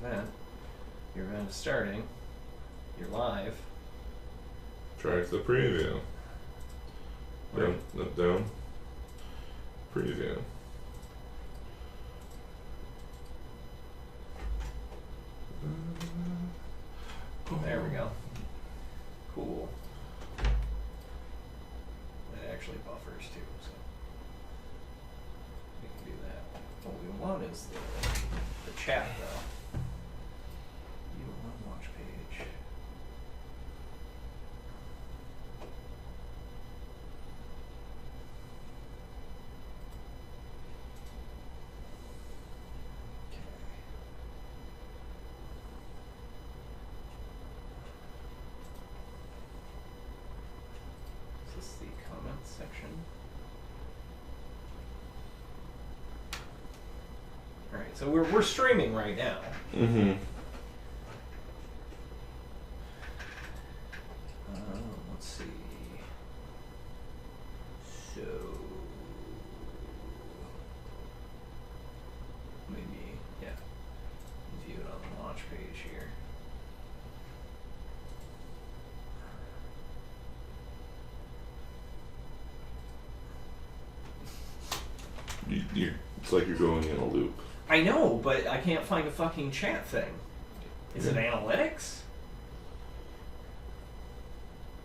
event. Your event is starting. You're live. Track the preview. Right. Down. Preview. There we go. Cool. It actually buffers too, so we can do that. What we want is the chat though. You want watch page. Okay. Is this the comments section? Alright, so we're streaming right now. Mm-hmm. Let's see. So maybe, yeah, view it on the launch page here. It's like you're going in a loop. I know, but I can't find a fucking chat thing. Is it analytics?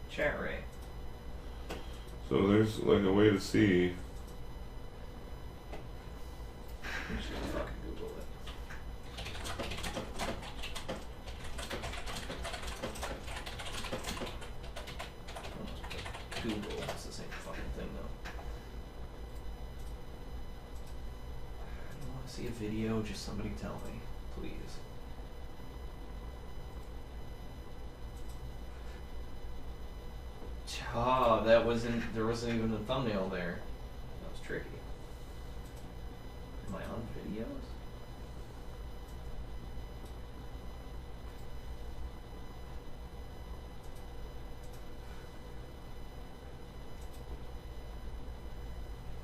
Chat rate. So there's like a way to see. I'm just gonna fucking Google it. Google, it's the same fucking thing though. I don't want to see a video, just somebody tell me, please. Oh, there wasn't even a thumbnail there. That was tricky. Am I on videos?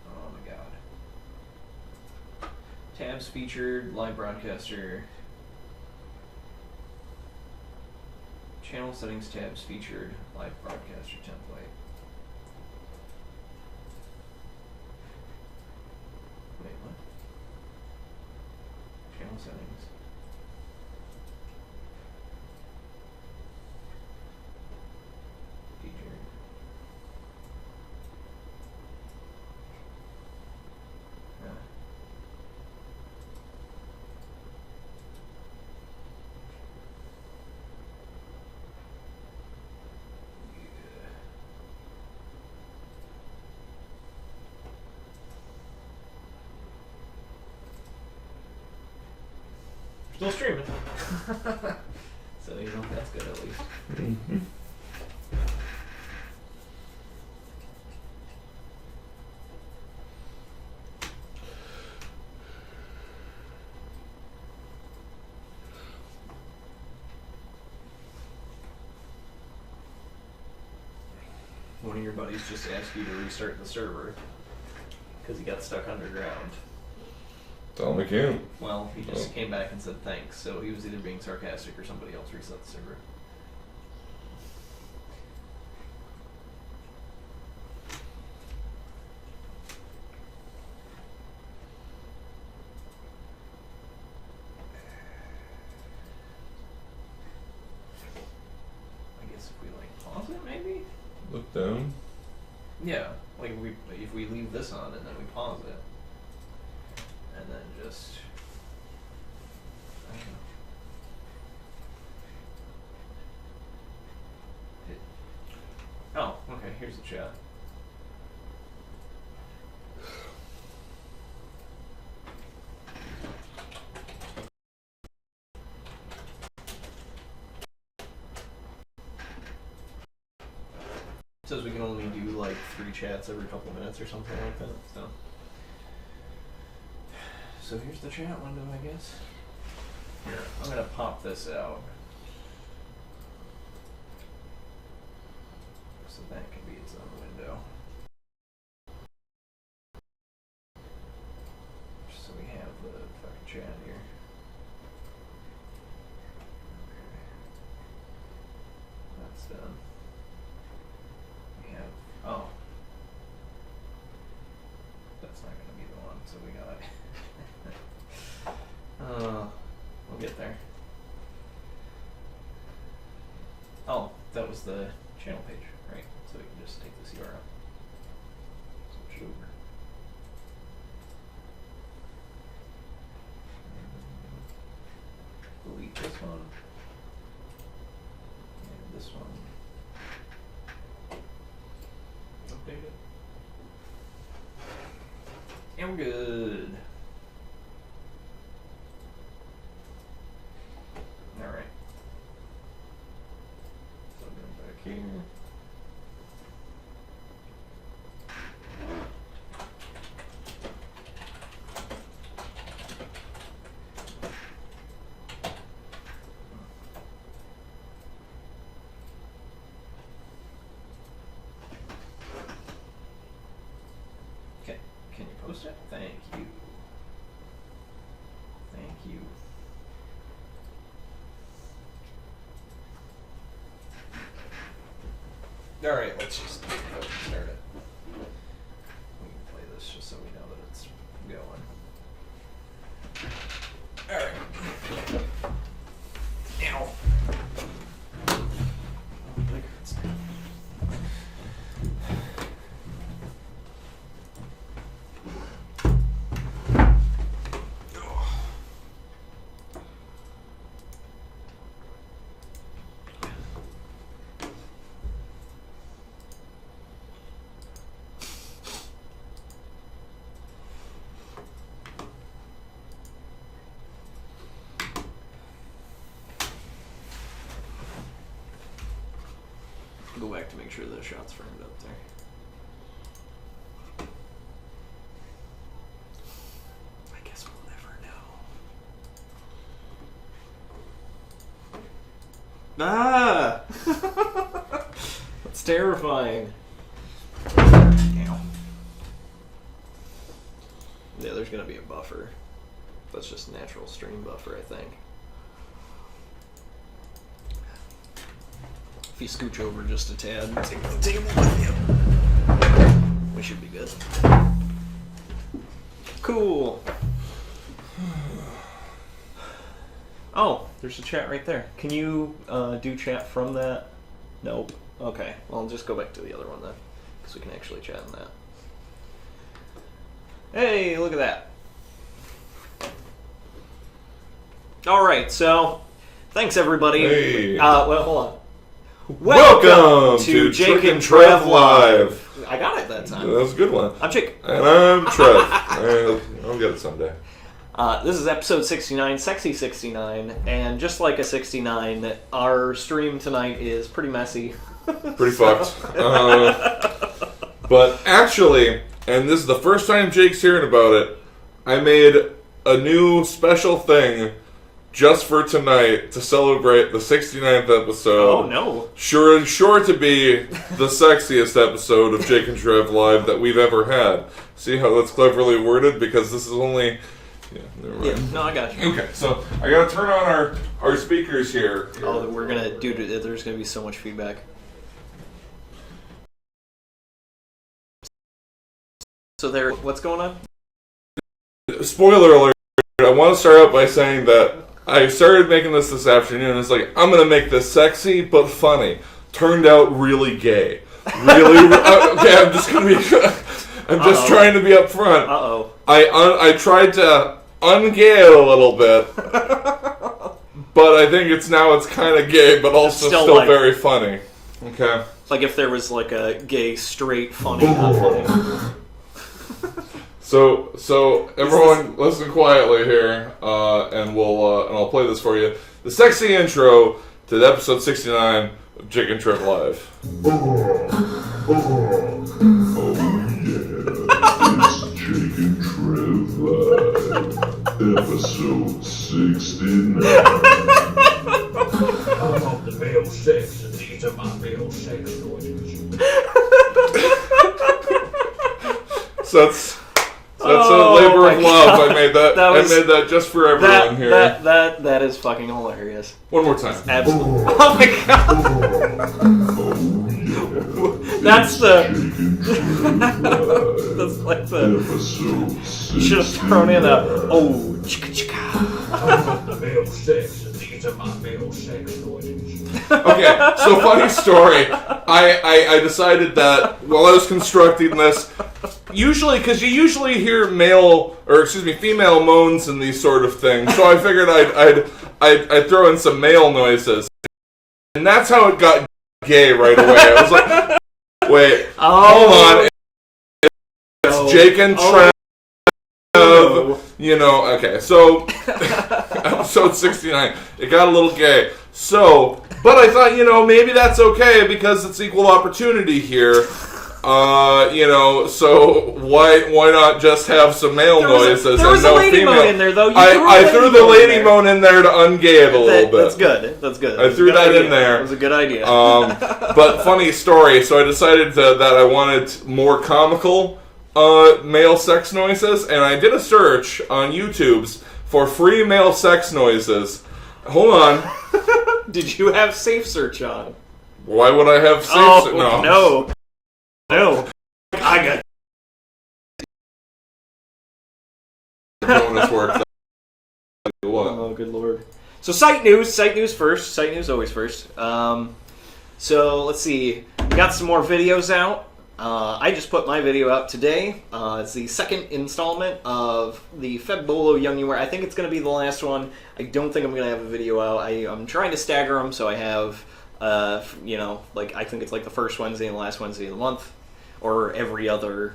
Oh my god. Tabs featured, live broadcaster. Channel settings tabs featured, live broadcaster template. Wait, what? Channel settings. Featured. Still streaming. So, you know, that's good at least. Mm-hmm. One of your buddies just asked you to restart the server because he got stuck underground. Tell him I can't. Well, he just came back and said thanks, so he was either being sarcastic or somebody else reset the server. I guess if we like pause it, maybe? Look down. Yeah, like if we leave this on and then we pause it, and then just. I don't know. Oh, okay, here's the chat. It says we can only do like 3 chats every couple minutes or something like that, so here's the chat window, I guess. Here, I'm gonna pop this out. So that can be its own window. Just so we have the fucking chat here. get there. Oh, that was the channel page, right? So we can just take this URL. Switch it over. Delete this one. And this one. Update it. And we're good. Alright. So go back here. Okay, can you post it? Thank you. Thank you. Alright, let's just start it. We can play this just so we know that it's going. Alright. Ow. Leg hurts now. Go back to make sure the shot's framed up there. I guess we'll never know. Ah! That's terrifying. Ow. Yeah, there's gonna be a buffer. That's just a natural stream buffer, I think. If you scooch over just a tad and take the table with you, we should be good. Cool. Oh, there's a chat right there. Can you do chat from that? Nope. Okay, well, I'll just go back to the other one then, because we can actually chat on that. Hey, look at that. All right, so thanks everybody. Hey. Well, hold on. Welcome to Jake and Trev Live. I got it that time. That was a good one. I'm Jake. And I'm Trev. I'll get it someday. This is episode 69, Sexy 69, and just like a 69, our stream tonight is pretty messy. Pretty fucked. But actually, and this is the first time Jake's hearing about it, I made a new special thing just for tonight to celebrate the 69th episode. Oh no. Sure to be the sexiest episode of Jake and Trev Live that we've ever had. See how that's cleverly worded? Because this is only... Yeah, never mind. Yeah, no, I got you. Okay, so I gotta turn on our speakers here. Oh, we're gonna do it. There's gonna be so much feedback. So there, what's going on? Spoiler alert, I want to start out by saying that I started making this afternoon. It's like, I'm going to make this sexy but funny. Turned out really gay. Really, okay, I'm just going to be, I'm just trying to be upfront. Uh-oh. I tried to ungay it a little bit, but I think it's kind of gay, but also still like, very funny. Okay? Like if there was like a gay, straight, funny, not funny. So everyone, listen quietly here, and I'll play this for you. The sexy intro to the episode 69 of Jake and Trev Live. Oh yeah, it's Jake and Trev Live, episode 69. I'm off the male sex, and these are my male sex noises. So that's a labor of love. I made that. I made that just for everyone here. That is fucking hilarious. One more time. Absolutely. Oh my god. That's the. That's like the. You should have thrown in a. Oh, chicka chicka. Male sex. These are my male sex noises. Okay, so funny story. I decided that while I was constructing this, because you usually hear female moans and these sort of things. So I figured I'd throw in some male noises, and that's how it got gay right away. I was like, wait, hold on, it's Jake and Trev. Okay, so episode 69, it got a little gay. So, but I thought, maybe that's okay because it's equal opportunity here. So why not just have some male noises there was and a no lady female? moan in there, though. I threw the lady moan in there to ungay it a little bit. That's good. That's good. I threw that in there. It was a good idea. But funny story. So I decided that I wanted more comical male sex noises, and I did a search on YouTube's for free male sex noises. Hold on. Did you have Safe Search on? Why would I have safe? No. I got bonus work. What? Oh, good lord. So site news first. Site news always first. So let's see. We got some more videos out. I just put my video out today. It's the second installment of the Feb Bolo Young You Wear. I think it's going to be the last one. I don't think I'm going to have a video out. I'm trying to stagger them, so I have, I think it's like the first Wednesday and the last Wednesday of the month, or every other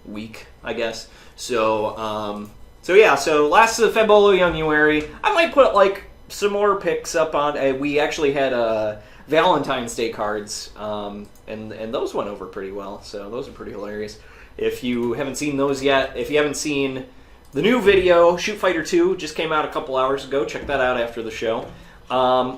week, I guess. So last of the Feb Bolo Young You Wear. I might put like some more pics up on. We actually had Valentine's Day cards, and those went over pretty well, so those are pretty hilarious. If you haven't seen those yet, if you haven't seen the new video, Shoot Fighter 2, just came out a couple hours ago, check that out after the show.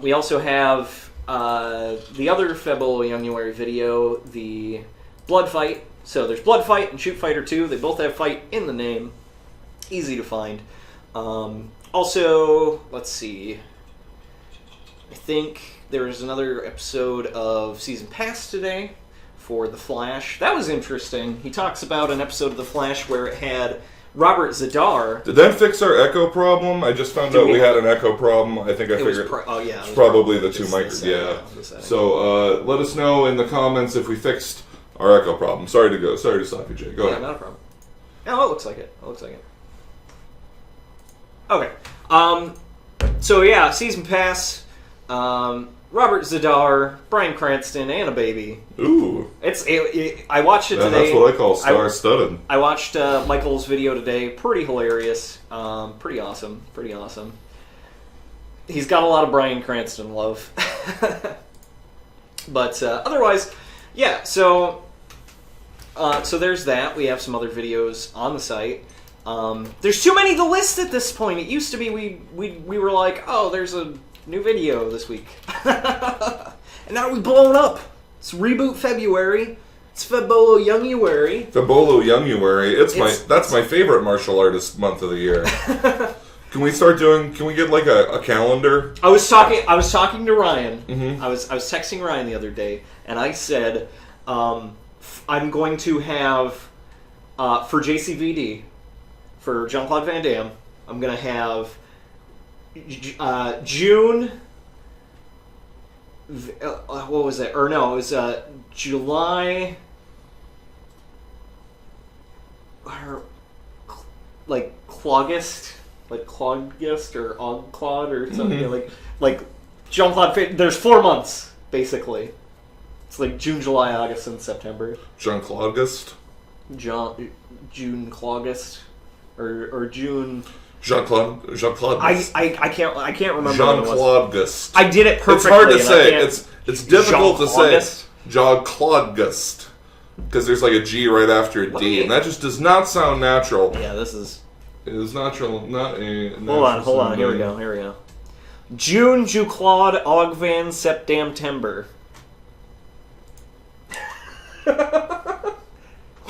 We also have the other Feb Bolo Young You Wear video, the Blood Fight. So there's Blood Fight and Shoot Fighter 2, they both have fight in the name, easy to find. Also, let's see, I think there was another episode of Season Pass today for The Flash. That was interesting. He talks about an episode of The Flash where it had Robert Zadar. Did that fix our echo problem? I just found out we had an echo problem. I think I figured it's probably the two microphones. Yeah. So let us know in the comments if we fixed our echo problem. Sorry to stop you, Jay. Go ahead. Not a problem. Oh, it looks like it. Okay. So yeah, Season Pass. Robert Zadar, Bryan Cranston, and a baby. Ooh. I watched it today. That's what I call star-studded. I watched Michael's video today. Pretty hilarious. Pretty awesome. He's got a lot of Bryan Cranston love. But otherwise, yeah, so there's that. We have some other videos on the site. There's too many to list at this point. It used to be we were like, oh, there's a new video this week. And now we've blown up. It's Reboot February. It's Feb Bolo Young You Wear. Feb Bolo Young You Wear. That's my favorite martial artist month of the year. Can we get like a calendar? I was talking to Ryan. Mm-hmm. I was texting Ryan the other day, and I said, I'm going to have, for JCVD, for Jean-Claude Van Damme, I'm going to have June. What was it? Or no, it was July. Or like Claugust, or Augclaud or something. Mm-hmm. like Jean-Claude. There's 4 months basically. It's like June, July, August, and September. Jean-Claude-gust? June, Claugust, or June. Jean-Claude. I can't remember. Jean-Claude-gust. I did it perfectly. It's hard to say. It's difficult to say. Jean-Claude-gust. Because there's like a G right after a D, and that just does not sound natural. Yeah, this is. It is natural, not a. Hold on. Here we go. June, Juclaude, Augvan, Septamtember.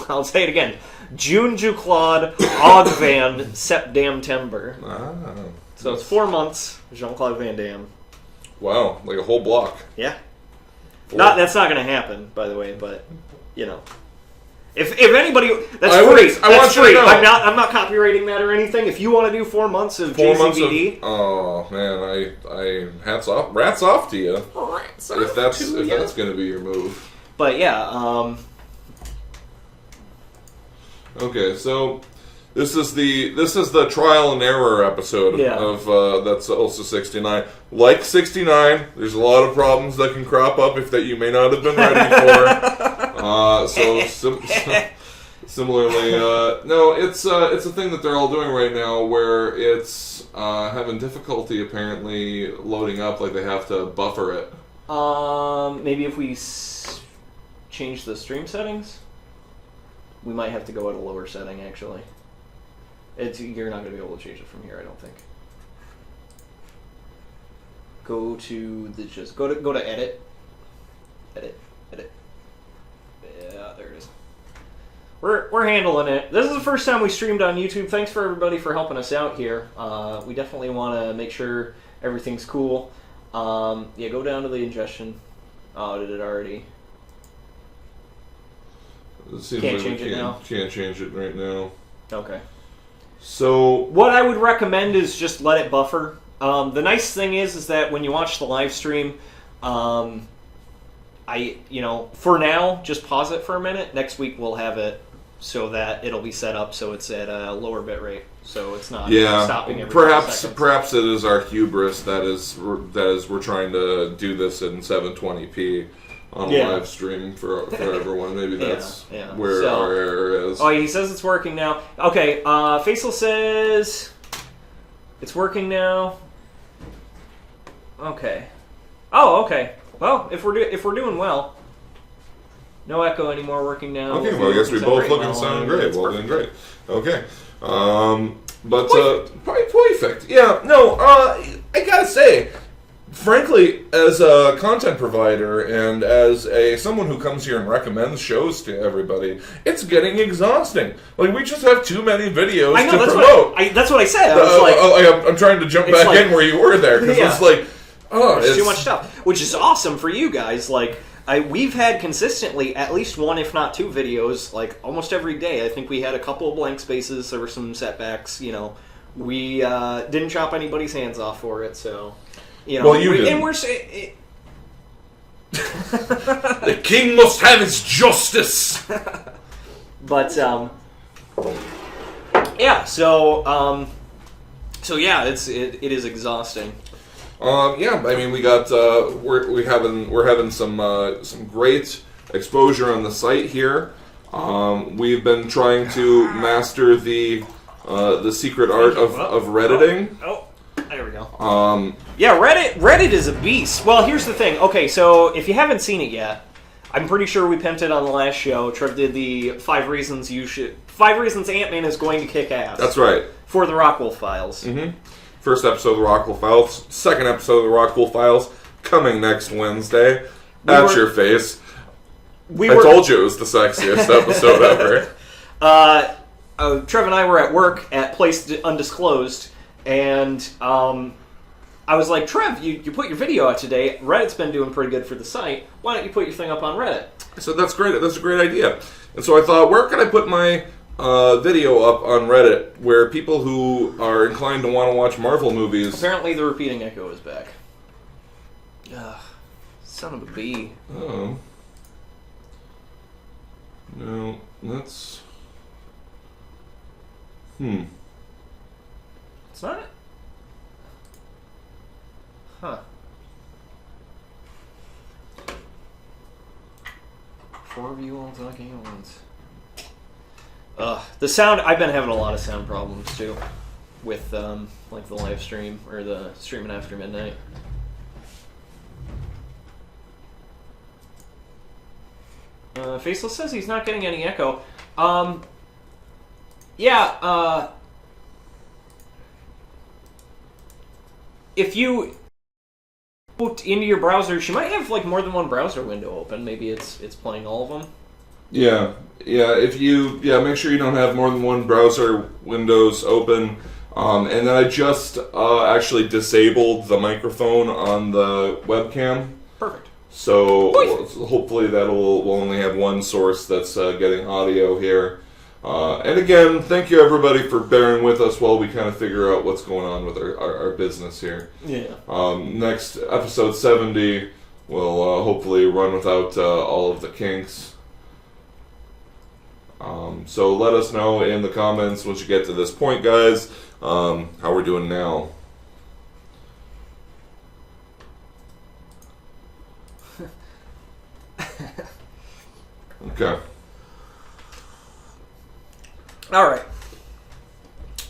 I'll say it again. June, Juclaude, Augvan, Septamtember. Ah. So it's 4 months, Jean-Claude Van Damme. Wow, like a whole block. Yeah. That's not going to happen, by the way. But you know, if anybody, that's free. That's free. I'm not copywriting that or anything. If you want to do 4 months of JCVD, oh man, I rats off to you. If that's going to be your move. But yeah. Okay, so this is the trial and error episode of that's also 69. Like 69, there's a lot of problems that can crop up that you may not have been ready for. Similarly, no, it's a thing that they're all doing right now where it's having difficulty apparently loading up. Like they have to buffer it. Maybe if we change the stream settings. We might have to go at a lower setting, actually. You're not going to be able to change it from here, I don't think. Go to go to edit. Edit. Yeah, there it is. We're handling it. This is the first time we streamed on YouTube. Thanks for everybody for helping us out here. We definitely want to make sure everything's cool. Yeah, go down to the ingestion. Oh, did it already? Can't change it now? Can't change it right now. Okay. So what I would recommend is just let it buffer. The nice thing is that when you watch the live stream, for now, just pause it for a minute. Next week we'll have it so that it'll be set up so it's at a lower bit rate, so it's not stopping every perhaps it is our hubris that is we're trying to do this in 720p. On a live stream for everyone. Maybe that's where our error is. Oh, he says it's working now. Okay, Faisal says it's working now. Okay. Oh, okay. Well, if we're doing well, no echo anymore. Working now. Okay, well I guess we both look and sound great. Well, then great. Okay. But perfect. Yeah. No. I gotta say. Frankly, as a content provider and as someone who comes here and recommends shows to everybody, it's getting exhausting. Like, we just have too many videos to promote. That's what I said. I was I'm trying to jump back in where you were there, because it's like, it's too much stuff. Which is awesome for you guys. Like, we've had consistently at least one, if not two videos, like, almost every day. I think we had a couple of blank spaces. There were some setbacks, you know. We didn't chop anybody's hands off for it, so... You know, well, you did. And we're the king must have his justice. But yeah. So yeah, it is exhausting. Yeah. I mean, we got we're having some great exposure on the site here. We've been trying to master the secret art of Redditing. Oh. There we go. Yeah, Reddit is a beast. Well, here's the thing. Okay, so if you haven't seen it yet, I'm pretty sure we pimped it on the last show. Trev did the 5 reasons Ant-Man is going to kick ass. That's right. For the Rockwell Files. Mm-hmm. First episode of the Rockwell Files. Second episode of the Rockwell Files coming next Wednesday. Your face. I told you it was the sexiest episode ever. Trev and I were at work at Place Undisclosed. And I was like, Trev, you put your video out today. Reddit's been doing pretty good for the site. Why don't you put your thing up on Reddit? I said, that's great. That's a great idea. And so I thought, where can I put my video up on Reddit where people who are inclined to want to watch Marvel movies... Apparently the repeating echo is back. Ugh, son of a bee. Oh. No, that's... It's not? Huh. 4 of you all talking at once. The sound, I've been having a lot of sound problems too. With, like the live stream, or the streaming after midnight. Faceless says he's not getting any echo. If you put into your browser, she might have like more than one browser window open. Maybe it's playing all of them. Yeah. If you make sure you don't have more than one browser windows open. And then I just actually disabled the microphone on the webcam. Perfect. So hopefully we'll only have one source that's getting audio here. And again, thank you everybody for bearing with us while we kind of figure out what's going on with our business here. Yeah. Next episode 70 will hopefully run without all of the kinks. So let us know in the comments once you get to this point, guys, how we're doing now. Okay. All right.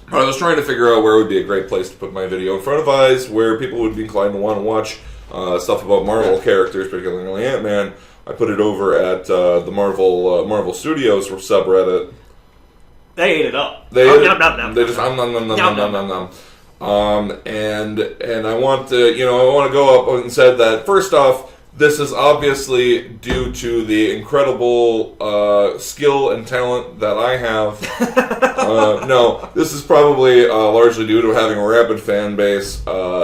I was trying to figure out where would be a great place to put my video in front of eyes, where people would be inclined to want to watch stuff about Marvel characters, particularly Ant-Man. I put it over at the Marvel Studios subreddit. They ate it up. They just and I want to go up and said that first off, this is obviously due to the incredible skill and talent that I have. No, this is probably largely due to having a rabid fan base,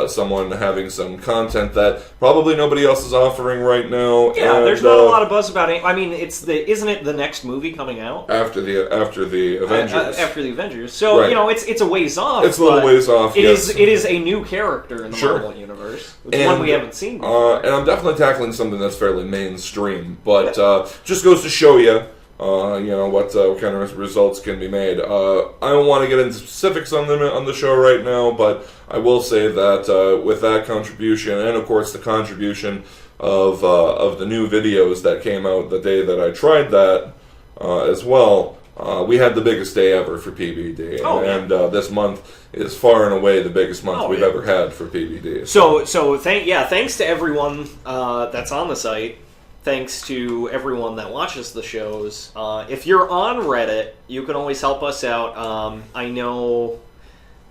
someone having some content that probably nobody else is offering right now. Yeah, and, there's not a lot of buzz about it. I mean, isn't it the next movie coming out after the Avengers? After the Avengers, so right. It's a ways off. It's a little ways off. It yes. is a new character in the Marvel universe. It's one we haven't seen before. And I'm definitely tackling something that's fairly mainstream, but just goes to show you. What kind of results can be made. I don't want to get into specifics on the show right now, but I will say that with that contribution, and of course the contribution of the new videos that came out the day that I tried that as well, we had the biggest day ever for PBD, and this month is far and away the biggest month we've ever had for PBD. So thanks to everyone that's on the site. Thanks to everyone that watches the shows. If you're on Reddit, you can always help us out. I know.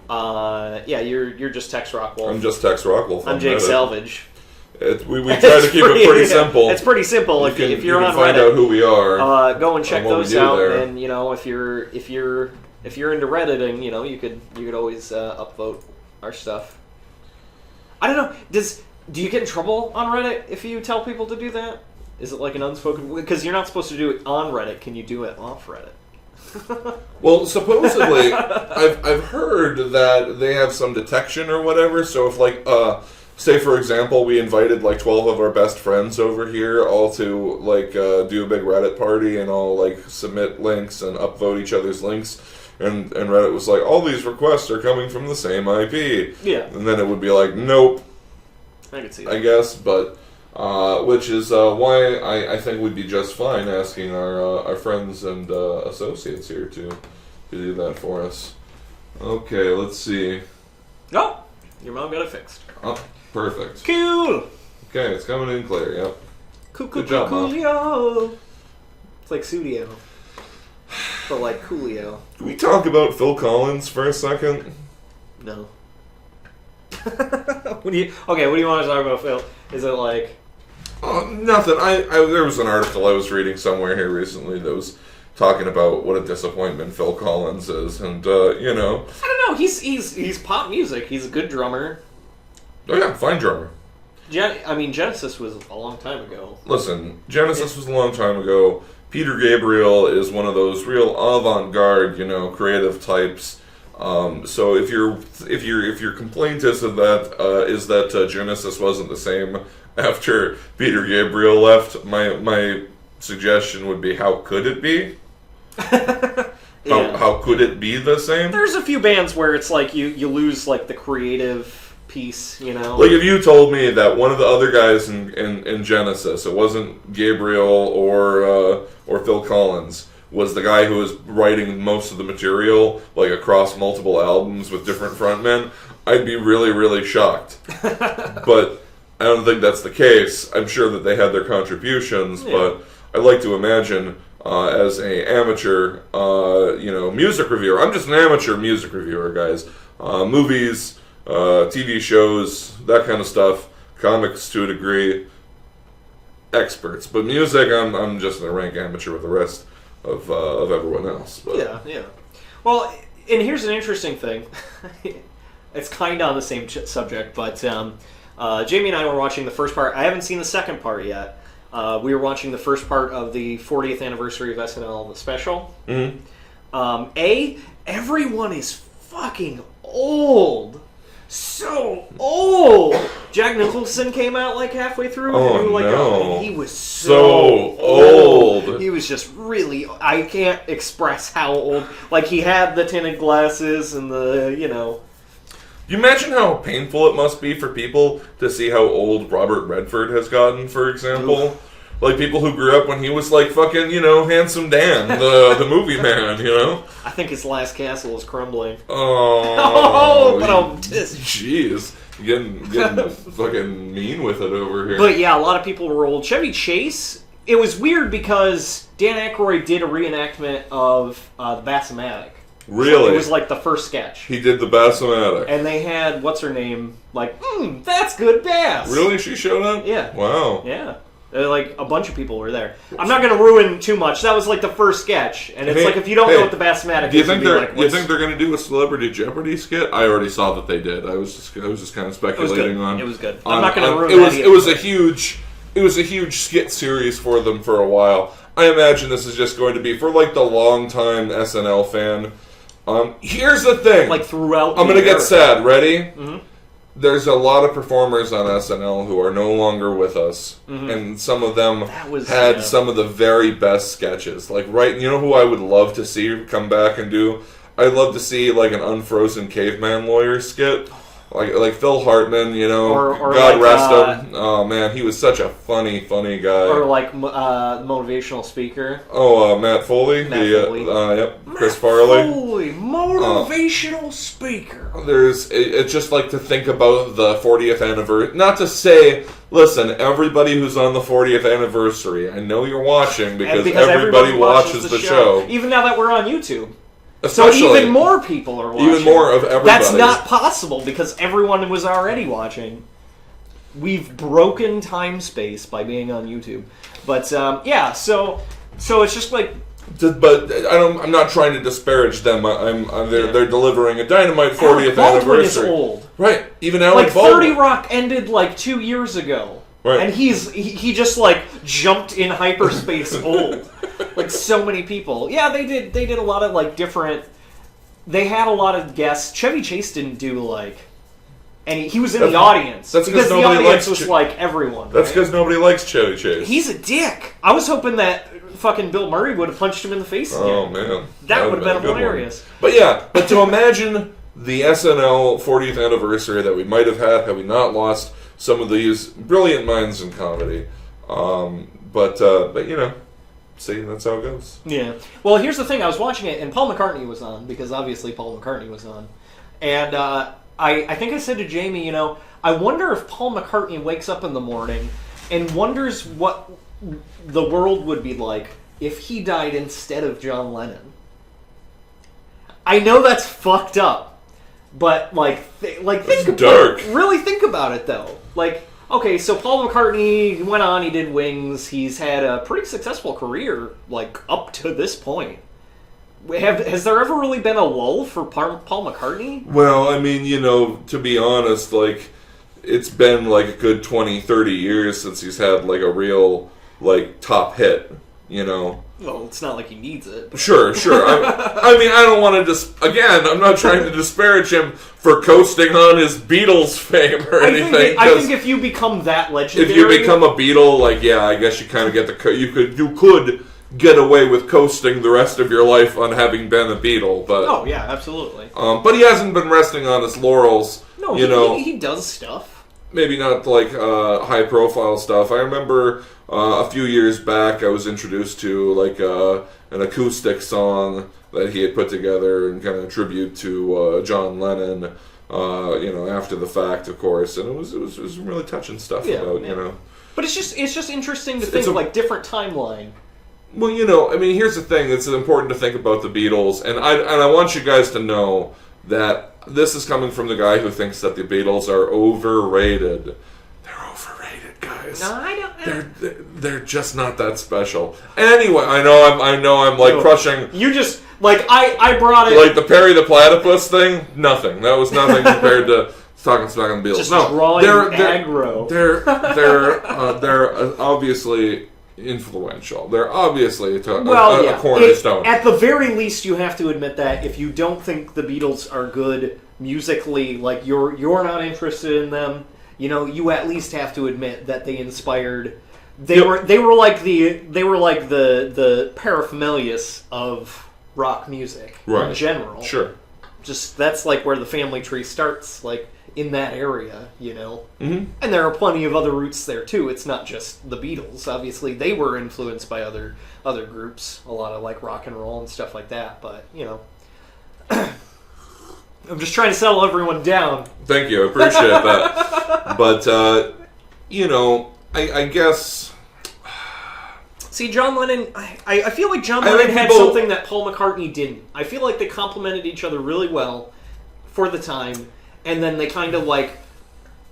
You're just Tex Rockwolf. I'm just Tex Rockwolf. I'm Jake Salvage. We try to keep it pretty simple. It's pretty simple. If you're on Reddit, find out who we are. Go and check those out. There. And if you're into Redditing, you could always upvote our stuff. I don't know. Do you get in trouble on Reddit if you tell people to do that? Is it like an unspoken... Because you're not supposed to do it on Reddit. Can you do it off Reddit? Well, supposedly, I've heard that they have some detection or whatever. So if, say for example, we invited 12 of our best friends over here all to do a big Reddit party and all submit links and upvote each other's links. And Reddit was like, all these requests are coming from the same IP. Yeah. And then it would be like, nope. I can see that. I guess, but... which is why I think we'd be just fine asking our friends and associates here to do that for us. Okay, let's see. Oh, your mom got it fixed. Oh, perfect. Cool. Okay, it's coming in clear. Yep. Good job, Coolio. It's like Studio, but like Coolio. Can we talk about Phil Collins for a second? No. What do you want to talk about, Phil? Is it like... Nothing. There was an article I was reading somewhere here recently that was talking about what a disappointment Phil Collins is, and I don't know. He's pop music. He's a good drummer. Oh yeah, fine drummer. Genesis was a long time ago. Listen, Genesis was a long time ago. Peter Gabriel is one of those real avant-garde, creative types. So if your complaint is that Genesis wasn't the same after Peter Gabriel left, my suggestion would be, how could it be? How could it be the same? There's a few bands where it's like you lose the creative piece, Like if you told me that one of the other guys in Genesis, it wasn't Gabriel or Phil Collins, was the guy who was writing most of the material, across multiple albums with different frontmen, I'd be really, really shocked. But I don't think that's the case. I'm sure that they had their contributions, but I like to imagine as a amateur, music reviewer. I'm just an amateur music reviewer, guys. Movies, TV shows, that kind of stuff. Comics to a degree. Experts, but music, I'm just a rank amateur with the rest of everyone else. But. Yeah. Well, and here's an interesting thing. It's kind of on the same subject, but Jamie and I were watching the first part. I haven't seen the second part yet. We were watching the first part of the 40th anniversary of SNL, the special. Mm-hmm. Everyone is fucking old. So old. Jack Nicholson came out like halfway through. No. He was so old. He was just really. I can't express how old. Like he had the tinted glasses and the You imagine how painful it must be for people to see how old Robert Redford has gotten, for example. Oof. Like people who grew up when he was like fucking, Handsome Dan, the movie man, I think his last castle is crumbling. Oh, but jeez, getting fucking mean with it over here. But yeah, a lot of people were old. Chevy Chase. It was weird because Dan Aykroyd did a reenactment of the Bassomatic. Really? So it was like the first sketch. He did the Bassomatic. And they had, what's her name, like, that's good bass. Really? She showed up? Yeah. Wow. Yeah. Like, a bunch of people were there. I'm not going to ruin too much. That was like the first sketch. And it's like, if you don't know what the Bassomatic is, you think they're going to do a Celebrity Jeopardy skit? I already saw that they did. I was just kind of speculating on. It was good. I'm not going to ruin it was a huge skit series for them for a while. I imagine this is just going to be for like the long-time SNL fan. Here's the thing. Like throughout I'm going to get sad. Ready? Mm-hmm. There's a lot of performers on SNL who are no longer with us. Mm-hmm. And some of them had some of the very best sketches. Like, you know who I would love to see come back and do? I'd love to see, like, an Unfrozen Caveman Lawyer skit. Like Phil Hartman, or God rest him. Oh, man, he was such a funny guy. Or like motivational speaker. Oh, Matt Foley. Yep, Chris Farley. Foley, motivational speaker. It's just like to think about the 40th anniversary. Not to say, listen, everybody who's on the 40th anniversary, I know you're watching because everybody watches the show. Even now that we're on YouTube. Especially, so even more people are watching. Even more of everybody. That's not possible because everyone was already watching. We've broken time-space by being on YouTube. But, so it's just like... But I'm not trying to disparage them. They're delivering a dynamite 40th anniversary. Is old. Right. Even Alec Baldwin. 30 Rock ended like 2 years ago. Right. And he just like jumped in hyperspace old. Like so many people. Yeah, they did a lot of like different. They had a lot of guests. Chevy Chase didn't do like, and he was in the audience. That's because the audience was like everyone. That's because nobody likes Chevy Chase. He's a dick. I was hoping that fucking Bill Murray would have punched him in the face again. Oh man, that would have been hilarious. But to imagine the SNL 40th anniversary that we might have had we not lost some of these brilliant minds in comedy. But see, that's how it goes. Yeah. Well, here's the thing. I was watching it, and Paul McCartney was on, because obviously Paul McCartney was on. And I think I said to Jamie, I wonder if Paul McCartney wakes up in the morning and wonders what the world would be like if he died instead of John Lennon. I know that's fucked up. But, really think about it, though. Like, okay, so Paul McCartney went on, he did Wings, he's had a pretty successful career, like, up to this point. Has there ever really been a lull for Paul McCartney? Well, I mean, to be honest, like, it's been, like, a good 20, 30 years since he's had, like, a real, like, top hit, Well, it's not like he needs it. Sure. I mean, I don't want to again, I'm not trying to disparage him for coasting on his Beatles fame or anything. I think if you become that legendary... If you become a Beatle, I guess you kind of get you could get away with coasting the rest of your life on having been a Beatle, but... Oh, yeah, absolutely. But he hasn't been resting on his laurels, he does stuff. Maybe not, like, high-profile stuff. I remember... a few years back, I was introduced to like an acoustic song that he had put together and kind of a tribute to John Lennon. After the fact, of course, and it was really touching stuff about. But it's just interesting to think like different timeline. Well, I mean, here's the thing: it's important to think about the Beatles, and I want you guys to know that this is coming from the guy who thinks that the Beatles are overrated. Guys. No, I don't. They're just not that special. Anyway, I know I'm like crushing. You just like I brought it like the Perry the Platypus thing. Nothing. That was nothing compared to talking smack on the Beatles. Just No, drawing they're aggro. they're obviously influential. They're obviously a yeah. cornerstone. At the very least, you have to admit that if you don't think the Beatles are good musically, like you're not interested in them, you at least have to admit that they inspired. They were like the paraphernalias of rock music in general. Sure. Just that's like where the family tree starts, like in that area, Mm-hmm. And there are plenty of other roots there too. It's not just the Beatles. Obviously, they were influenced by other groups, a lot of like rock and roll and stuff like that. But I'm just trying to settle everyone down. Thank you, I appreciate that. But I guess. See, John Lennon, I feel like John Lennon had something that Paul McCartney didn't. I feel like they complemented each other really well for the time, and then they kind of like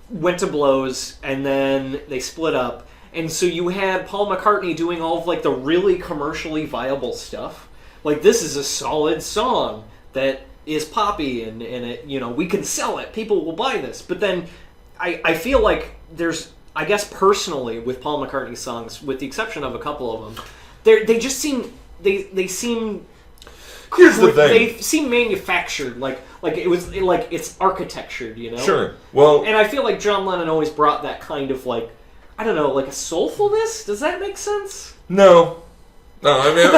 went to blows, and then they split up. And so you had Paul McCartney doing all of like the really commercially viable stuff. Like, this is a solid song that is poppy, and it, we can sell it. People will buy this. But then I feel like there's, I guess personally, with Paul McCartney's songs, with the exception of a couple of them, they just seem they seem. Here's the thing. They seem manufactured, like it was like it's architectured, Sure. Well, and I feel like John Lennon always brought that kind of like, I don't know, like a soulfulness. Does that make sense? No. I mean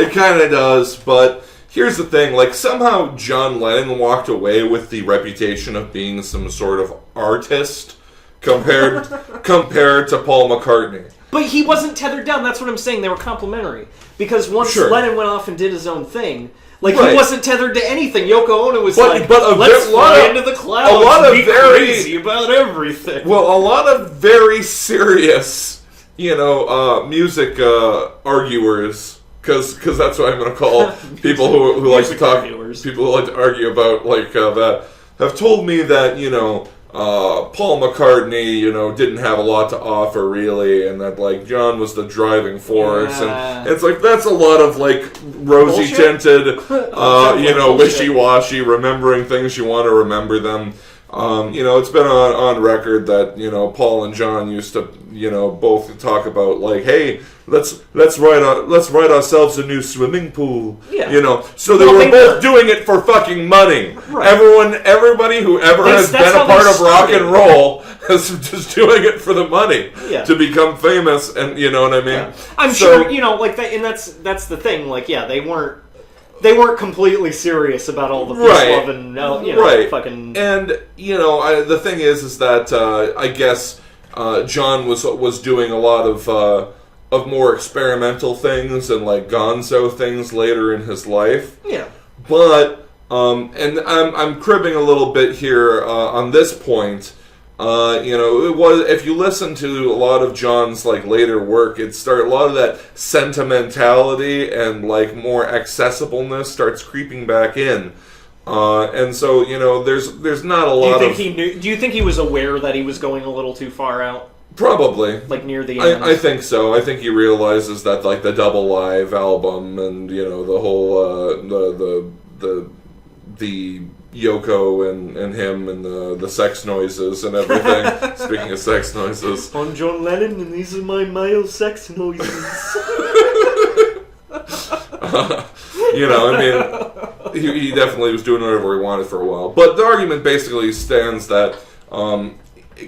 it kind of does, but. Here's the thing, like, somehow John Lennon walked away with the reputation of being some sort of artist compared to Paul McCartney. But he wasn't tethered down, that's what I'm saying, they were complementary. Because once Lennon went off and did his own thing, like, he wasn't tethered to anything. Yoko Ono was let's fly into the clouds and be crazy about everything. Well, a lot of very serious, music arguers... Because that's what I'm going to call people who like to talk, people who like to argue about that, have told me that Paul McCartney didn't have a lot to offer really, and that like John was the driving force, and it's like that's a lot of like rosy tinted, wishy washy, remembering things you want to remember them. It's been on record that Paul and John used to both talk about like, hey, let's write ourselves a new swimming pool. Yeah. So they were both doing it for fucking money. Right. Everybody who ever has been a part of rock and roll is just doing it for the money to become famous, and you know what I mean. Yeah. I'm sure like that, and that's the thing. Like, yeah, they weren't completely serious about all the peace, love, and fucking. And the thing is that I guess John was doing a lot of more experimental things and like gonzo things later in his life. Yeah. But and I'm cribbing a little bit here on this point. It was, if you listen to a lot of John's like later work, a lot of that sentimentality and like more accessibleness starts creeping back in, and so there's not a lot. Do you think he was aware that he was going a little too far out? Probably, like near the end. I think so. I think he realizes that like the double live album and the whole the Yoko and him and the sex noises and everything. Speaking of sex noises, I'm John Lennon and these are my male sex noises. He definitely was doing whatever he wanted for a while. But the argument basically stands that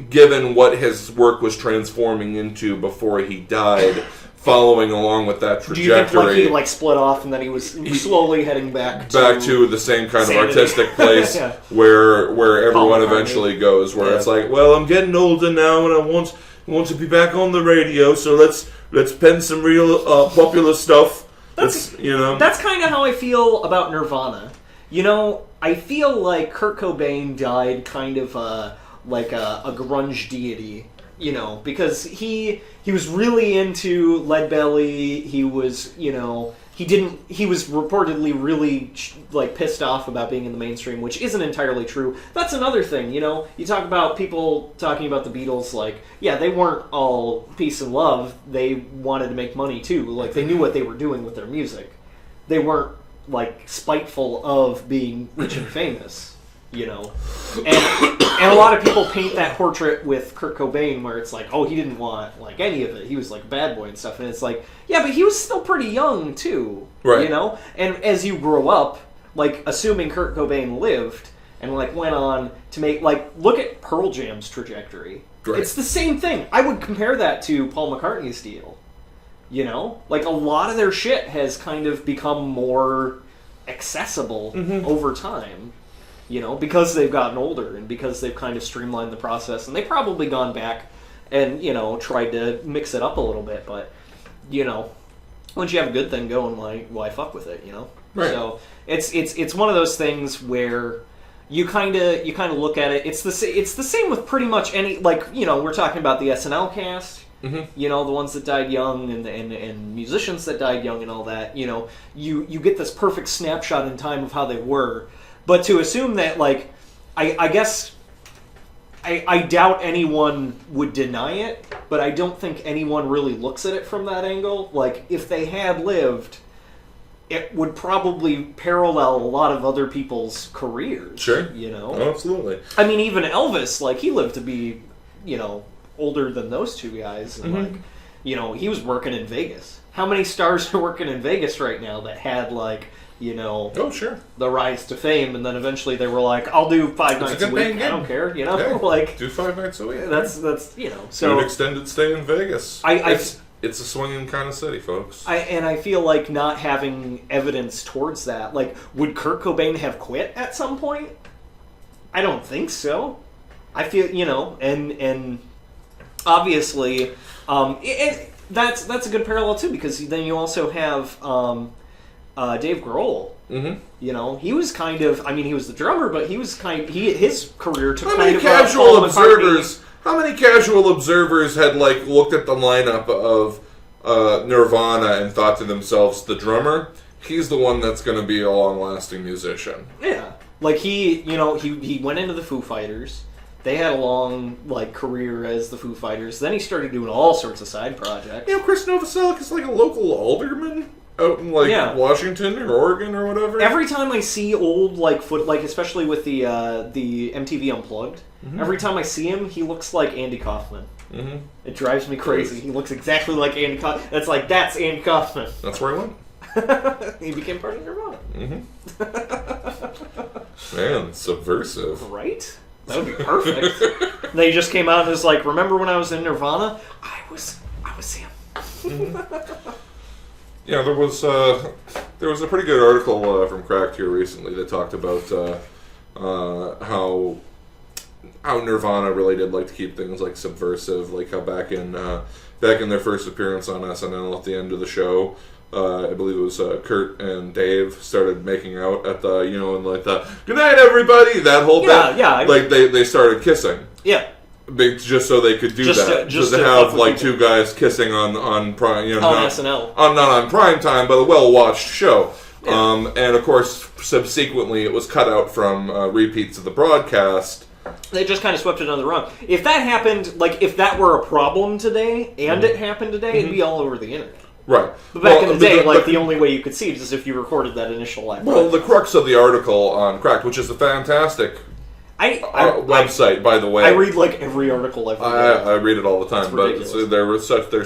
given what his work was transforming into before he died, following along with that trajectory. Do you think he split off and then he was slowly heading back to the same kind of artistic place where everyone eventually goes, where it's like, well, I'm getting older now and I want to be back on the radio, so let's pen some real popular stuff. That's kind of how I feel about Nirvana. I feel like Kurt Cobain died kind of like a grunge deity, because he was really into Leadbelly. He was, he was reportedly really pissed off about being in the mainstream, which isn't entirely true. That's another thing, you talk about people talking about the Beatles, they weren't all peace and love. They wanted to make money too. They knew what they were doing with their music. They weren't spiteful of being rich and famous. you know. And a lot of people paint that portrait with Kurt Cobain where it's like, oh, he didn't want like any of it. He was like a bad boy and stuff. And it's like, yeah, but he was still pretty young too, Right. you know. And as you grow up, like assuming Kurt Cobain lived and like went on to make like look at Pearl Jam's trajectory. Right. It's the same thing. I would compare that to Paul McCartney's deal. You know, like a lot of their shit has kind of become more accessible over time. You know, because they've gotten older and because they've kind of streamlined the process, and they've probably gone back and, you know, tried to mix it up a little bit. But, you know, once you have a good thing going, why fuck with it? You know, Right. So it's one of those things where you kind of look at it. It's the same with pretty much any, like, you know, we're talking about the SNL cast. You know, the ones that died young and musicians that died young and all that. You know, you get this perfect snapshot in time of how they were. But to assume that, like, I guess I doubt anyone would deny it, but I don't think anyone really looks at it from that angle. Like, if they had lived, it would probably parallel a lot of other people's careers. Sure. You know? Oh, absolutely. I mean, even Elvis, like, he lived to be, you know, older than those two guys. And, like, you know, he was working in Vegas. How many stars are working in Vegas right now that had, like, you know, Oh, sure. the rise to fame, and then eventually they were like, "I'll do 5 nights a good week. paying I don't gig. care." You know, Yeah. like Do 5 nights a week. that's you know. Do So an extended stay in Vegas. It's a swinging kind of city, folks. I feel like not having evidence towards that. Like, would Kurt Cobain have quit at some point? I don't think so. I feel, you know, and obviously, that's a good parallel too, because then you also have Dave Grohl. You know, he was kind of, I mean, he was the drummer, but he was his career took How kind many of casual observers? How many casual observers had like looked at the lineup of Nirvana and thought to themselves, the drummer, he's the one that's going to be a long-lasting musician. Yeah, like he went into the Foo Fighters. They had a long like career as the Foo Fighters. Then he started doing all sorts of side projects. You know, Chris Novoselic is like a local alderman out in like Washington or Oregon or whatever. Every time I see old especially with the MTV Unplugged, every time I see him, he looks like Andy Kaufman. It drives me crazy. He looks exactly like Andy Kaufman. That's Andy Kaufman. That's where I went. He became part of Nirvana. Man, subversive. Right? That would be perfect. They just came out and was like, remember when I was in Nirvana? I was him. Yeah, there was a pretty good article from Cracked here recently that talked about how Nirvana really did like to keep things like subversive, like how back in their first appearance on SNL at the end of the show, I believe it was Kurt and Dave started making out at the, you know, and like the "Good night, everybody," that whole bit. Yeah. Like they started kissing. Yeah. Just so they could do that. Just to to have fuck like with two guys kissing on prime, you know, on not SNL. not on prime time, but a well-watched show. Yeah. And of course, subsequently, it was cut out from repeats of the broadcast. They just kind of swept it under the rug. If that happened, like if that were a problem today, and it happened today, it'd be all over the internet. Right. But back in the day, the only way you could see it is if you recorded that initial live. Well, the crux of the article on Cracked, which is a fantastic website, by the way. I read like every article every day. I read it all the time, but ridiculous. they're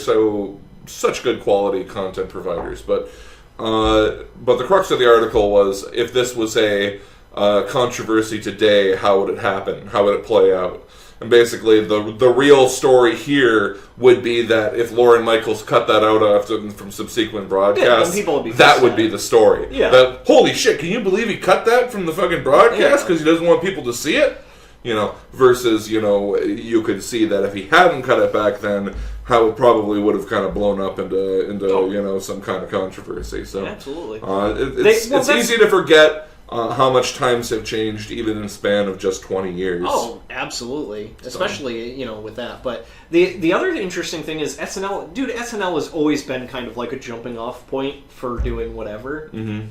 such good quality content providers. But the crux of the article was, if this was a controversy today, how would it happen? How would it play out? And basically, the real story here would be that if Lorne Michaels cut that out from subsequent broadcasts, that would be the story. Yeah. That, holy shit, can you believe he cut that from the fucking broadcast because he doesn't want people to see it? You know, versus, you know, you could see that if he hadn't cut it back then, how it probably would have kind of blown up into you know, some kind of controversy. So absolutely. It's easy to forget how much times have changed even in a span of just 20 years. Oh, absolutely. Especially, you know, with that. But the other interesting thing is SNL has always been kind of like a jumping off point for doing whatever. Mm-hmm.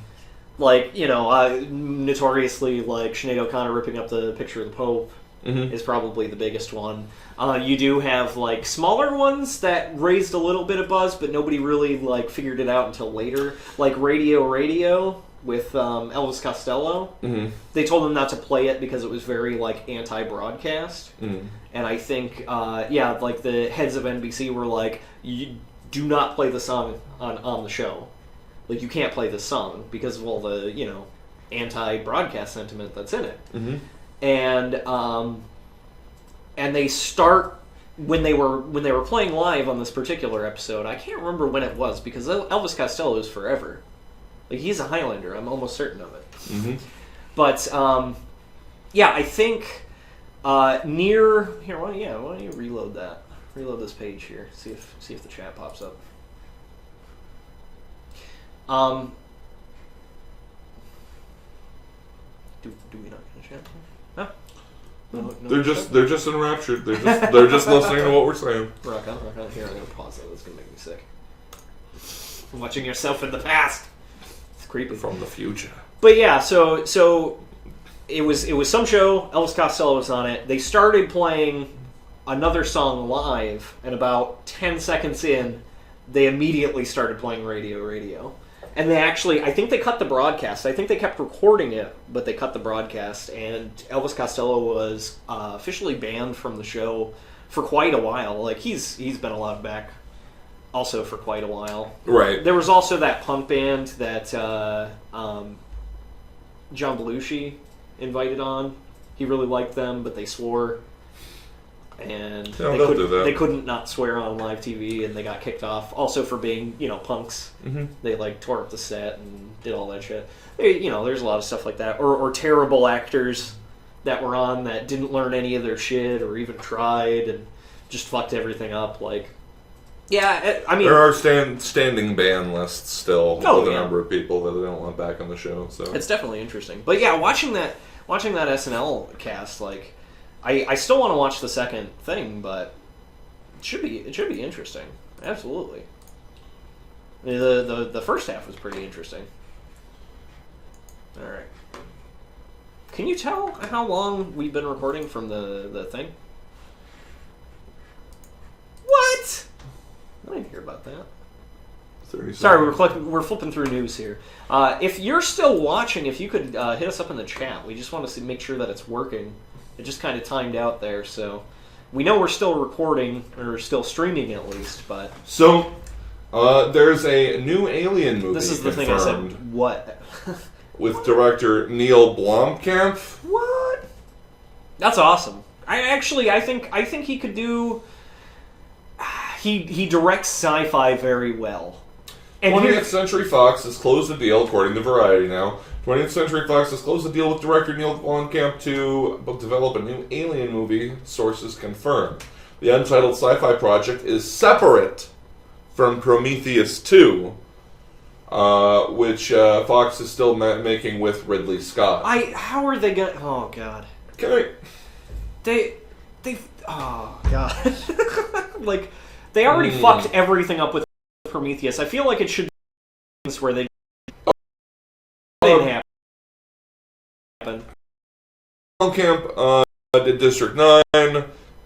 Like, you know, notoriously, like, Sinead O'Connor ripping up the picture of the Pope is probably the biggest one. You do have, like, smaller ones that raised a little bit of buzz, but nobody really, like, figured it out until later. Like Radio. with Elvis Costello. Mm-hmm. They told him not to play it because it was very like anti-broadcast. Mm-hmm. And I think, like the heads of NBC were like, you do not play the song on the show. Like, you can't play this song because of all the, anti-broadcast sentiment that's in it. Mm-hmm. And they start when they were playing live on this particular episode. I can't remember when it was because Elvis Costello is forever. Like, he's a Highlander. I'm almost certain of it. Mm-hmm. But I think near here. Why don't you reload that? Reload this page here. See if the chat pops up. Do we not get a chat? No. They're just enraptured. They're just listening to what we're saying. Rock on. Here, I'm gonna pause that. That's gonna make me sick. Watching yourself in the past. It's creepy. From the future. But yeah, so it was some show. Elvis Costello was on it. They started playing another song live, and about 10 seconds in, they immediately started playing Radio. And they actually, I think they cut the broadcast. I think they kept recording it, but they cut the broadcast. And Elvis Costello was officially banned from the show for quite a while. Like, he's been allowed back also for quite a while. Right. There was also that punk band that John Belushi invited on. He really liked them, but they swore. And they couldn't not swear on live TV, and they got kicked off. Also for being, punks. Mm-hmm. They tore up the set and did all that shit. There's a lot of stuff like that. Or terrible actors that were on that didn't learn any of their shit or even tried and just fucked everything up. There are standing ban lists still with a number of people that they don't want back on the show. So it's definitely interesting. But yeah, watching that SNL cast, I still want to watch the second thing, but it should be interesting. Absolutely. The first half was pretty interesting. All right. Can you tell how long we've been recording from the thing? What? I didn't hear about that. 30 Sorry, we're flipping through news here. If you're still watching, if you could hit us up in the chat. We just want to make sure that it's working. It just kind of timed out there, so we know we're still recording, or still streaming at least, but... So, there's a new Alien movie This is the thing I said, what? with director Neil Blomkamp. What? That's awesome. I think he could do... He directs sci-fi very well. And 20th Century Fox has closed the deal, according to Variety now. 20th Century Fox has closed the deal with director Neil Blomkamp to develop a new Alien movie, sources confirm. The untitled sci-fi project is separate from Prometheus 2, which Fox is still making with Ridley Scott. How are they gonna... Oh, God. They... Oh, God. They already fucked everything up with Prometheus. I feel like it should be where they didn't happen. Blomkamp did District 9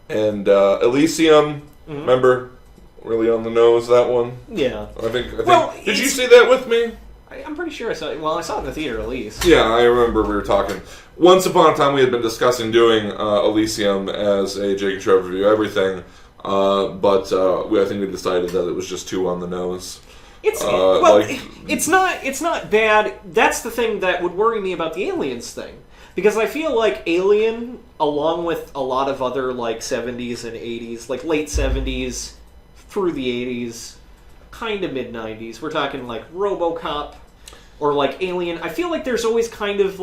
and Elysium. Mm-hmm. Remember? Really on the nose, that one? Yeah. I think. Did you see that with me? I'm pretty sure I saw it. Well, I saw it in the theater at least. Yeah, I remember we were talking. Once upon a time, we had been discussing doing Elysium as a Jake and Trev review everything. But I think we decided that it was just too on the nose. It's not bad. That's the thing that would worry me about the Aliens thing, because I feel like Alien, along with a lot of other 70s and 80s, late 70s through the 80s, kind of mid 90s. We're talking RoboCop or Alien. I feel like there's always kind of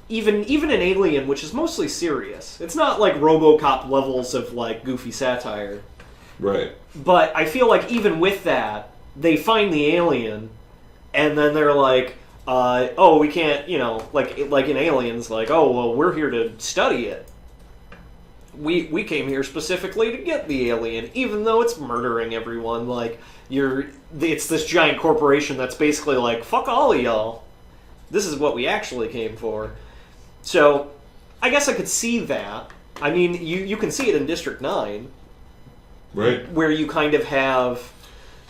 even an Alien, which is mostly serious. It's not RoboCop levels of goofy satire. Right. But I feel like even with that, they find the alien, and then they're we can't, like in Aliens, oh, well, we're here to study it. We came here specifically to get the alien, even though it's murdering everyone. It's this giant corporation that's basically fuck all of y'all. This is what we actually came for. So, I guess I could see that. I mean, you can see it in District 9. Right. Where you kind of have...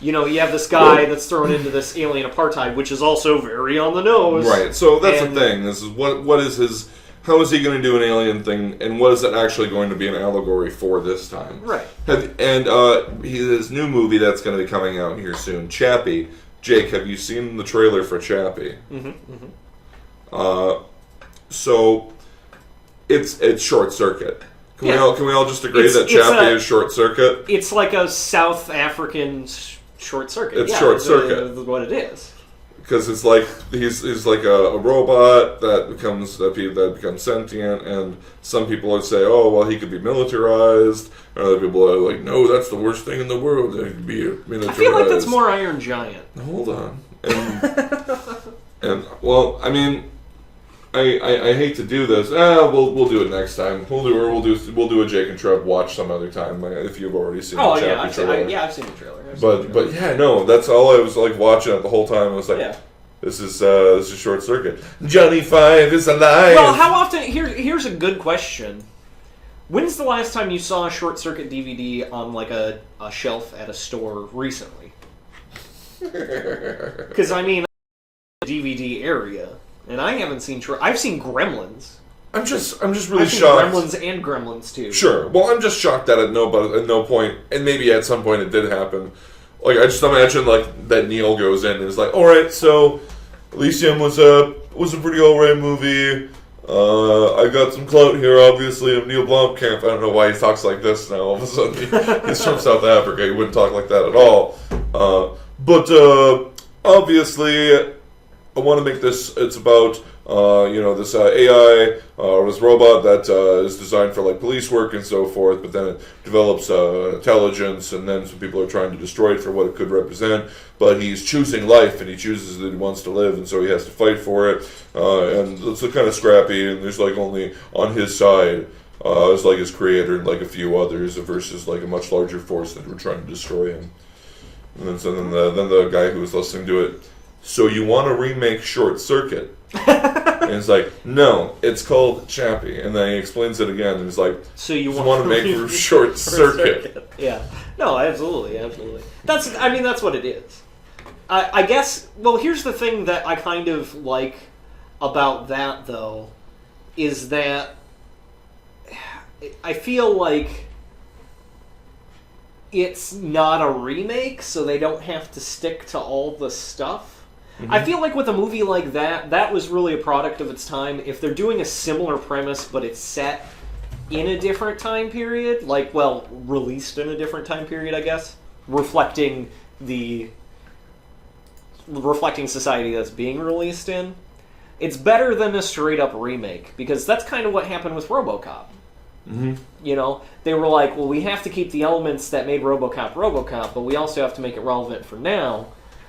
you know, you have this guy that's thrown into this alien apartheid, which is also very on the nose. Right. So that's the thing. This is what is his. How is he going to do an alien thing, and what is it actually going to be an allegory for this time? Right. His new movie that's going to be coming out here soon, Chappie. Jake, have you seen the trailer for Chappie? So it's Short Circuit. Can we all just agree that Chappie is Short Circuit? It's like a South African short circuit. It's Short Circuit. What it is. Because it's like he's like a robot that becomes sentient, and some people would say, oh well, he could be militarized, and other people are like, no, that's the worst thing in the world. He could be militarized. I feel like that's more Iron Giant. Hold on, and well, I mean, I hate to do this. We'll do it next time. We'll do a Jake and Trev watch some other time if you've already seen. Oh the yeah, I've seen the trailer. But yeah, no, that's all I was like watching it the whole time. I was like, this is Short Circuit. Johnny Five is alive. Well, how often? Here's a good question. When's the last time you saw a Short Circuit DVD on like a shelf at a store recently? Because I mean, DVD area, and I haven't seen. I've seen Gremlins. I'm just really shocked. Gremlins and Gremlins too. Sure. Well, I'm just shocked that at no point, and maybe at some point it did happen. Like I just imagine like that Neil goes in and is like, all right, so Elysium was a pretty alright movie. I got some clout here, obviously, of Neil Blomkamp. I don't know why he talks like this now. All of a sudden, he's from South Africa. He wouldn't talk like that at all. But obviously, I want to make this. It's about this AI or this robot that is designed for like police work and so forth. But then it develops intelligence, and then some people are trying to destroy it for what it could represent. But he's choosing life, and he chooses that he wants to live, and so he has to fight for it. And it's kind of scrappy, and there's like only on his side is like his creator and like a few others versus like a much larger force that were trying to destroy him. And then then the guy who was listening to it. So you want to remake Short Circuit? And it's like, no, it's called Chappie. And then he explains it again, and he's like, so you want to make Short Circuit? Yeah, no, absolutely. That's what it is. I guess. Well, here's the thing that I kind of like about that, though, is that I feel like it's not a remake, so they don't have to stick to all the stuff. Mm-hmm. I feel like with a movie like that was really a product of its time. If they're doing a similar premise, but it's set in a different time period, released in a different time period, I guess, reflecting society that's being released in, it's better than a straight-up remake, because that's kind of what happened with RoboCop. Mm-hmm. You know, they were like, well, we have to keep the elements that made RoboCop, but we also have to make it relevant for now,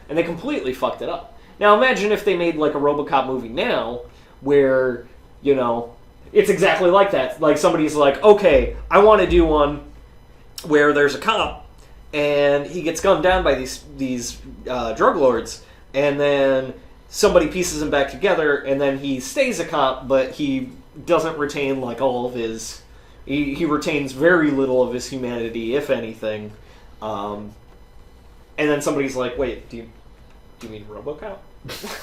and they completely fucked it up. Now, imagine if they made, like, a RoboCop movie now, where, you know, it's exactly like that. Like, somebody's like, okay, I want to do one where there's a cop, and he gets gunned down by these drug lords, and then somebody pieces him back together, and then he stays a cop, but he doesn't retain, like, all of his... He retains very little of his humanity, if anything. And then somebody's like, wait, do you mean RoboCop?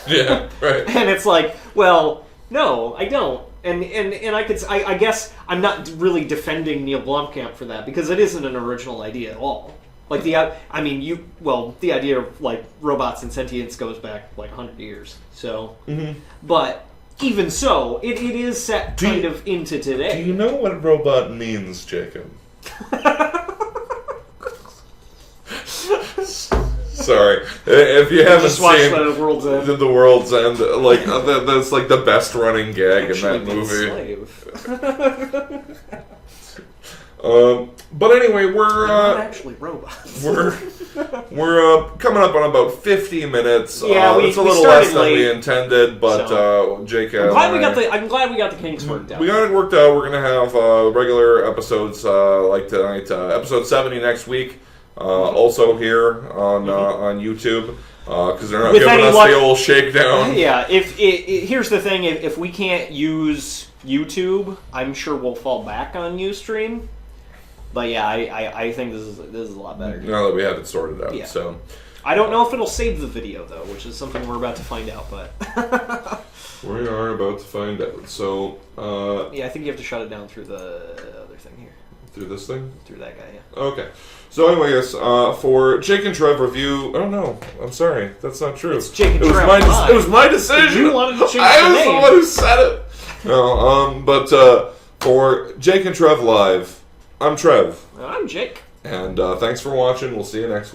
Yeah, right. And it's like, well, no, I don't. And I guess I'm not really defending Neil Blomkamp for that, because it isn't an original idea at all. Like, the idea of, like, robots and sentience goes back, like, 100 years. So, But even so, it is set kind of into today. Do you know what robot means, Jacob? Sorry, if you haven't seen The World's End. The World's End, like that's like the best running gag in that movie. But anyway, we're not actually robots. We're coming up on about 50 minutes. Yeah, it's a little less than we intended, but Jake, I'm glad we got the kinks worked out. We got it worked out. We're gonna have regular episodes like tonight, episode 70 next week. Also here on YouTube, because they're not giving us the old shakedown. Yeah, here's the thing: if we can't use YouTube, I'm sure we'll fall back on Ustream. But yeah, I think this is a lot better. Now that we have it sorted out, Yeah. so I don't know if it'll save the video though, which is something we're about to find out. But we are about to find out. So yeah, I think you have to shut it down through the other thing here, through this thing. through that guy. Yeah. Okay. So anyways, for Jake and Trev review. Oh no, I'm sorry, that's not true. It's Jake and it was Trev my live. It was my decision. You wanted to change I the was name. the one who said it. No, but for Jake and Trev live, I'm Trev, I'm Jake. and thanks for watching. We'll see you next week.